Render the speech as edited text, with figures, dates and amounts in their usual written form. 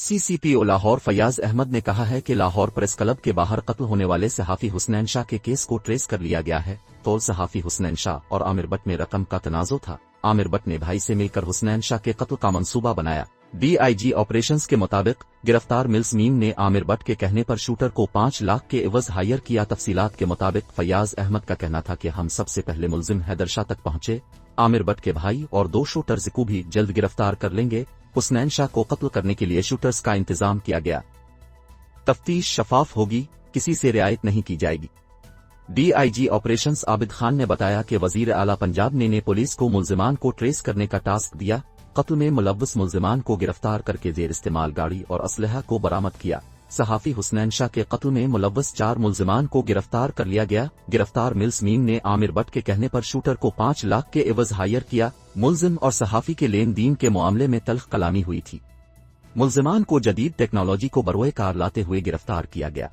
سی سی پی او لاہور فیاض احمد نے کہا ہے کہ لاہور پریس کلب کے باہر قتل ہونے والے صحافی حسنین شاہ کے کیس کو ٹریس کر لیا گیا ہے تو صحافی حسنین شاہ اور عامر بٹ میں رقم کا تنازع تھا۔ عامر بٹ نے بھائی سے مل کر حسنین شاہ کے قتل کا منصوبہ بنایا۔ ڈی آئی جی آپریشنز کے مطابق گرفتار ملز میم نے عامر بٹ کے کہنے پر شوٹر کو 5 لاکھ کے عوض ہائر کیا۔ تفصیلات کے مطابق فیاض احمد کا کہنا تھا کہ ہم سب سے پہلے ملزم حیدر شاہ تک پہنچے، عامر بٹ کے بھائی اور 2 شوٹرز کو بھی جلد گرفتار کر لیں گے۔ حسنین شاہ کو قتل کرنے کے لیے شوٹرز کا انتظام کیا گیا۔ تفتیش شفاف ہوگی، کسی سے رعایت نہیں کی جائے گی۔ D I G operations Abid Khan نے بتایا کہ وزیر اعلیٰ پنجاب نے پولیس کو ملزمان کو ٹریس کرنے کا ٹاسک دیا۔ قتل میں ملوث ملزمان کو گرفتار کر کے زیر استعمال گاڑی اور اسلحہ کو برآمد کیا۔ صحافی حسنین شاہ کے قتل میں ملوث 4 ملزمان کو گرفتار کر لیا گیا۔ گرفتار ملز میم نے عامر بٹ کے کہنے پر شوٹر کو 5 لاکھ کے عوض ہائر کیا۔ ملزم اور صحافی کے لین دین کے معاملے میں تلخ کلامی ہوئی تھی۔ ملزمان کو جدید ٹیکنالوجی کو بروئے کار لاتے ہوئے گرفتار کیا گیا۔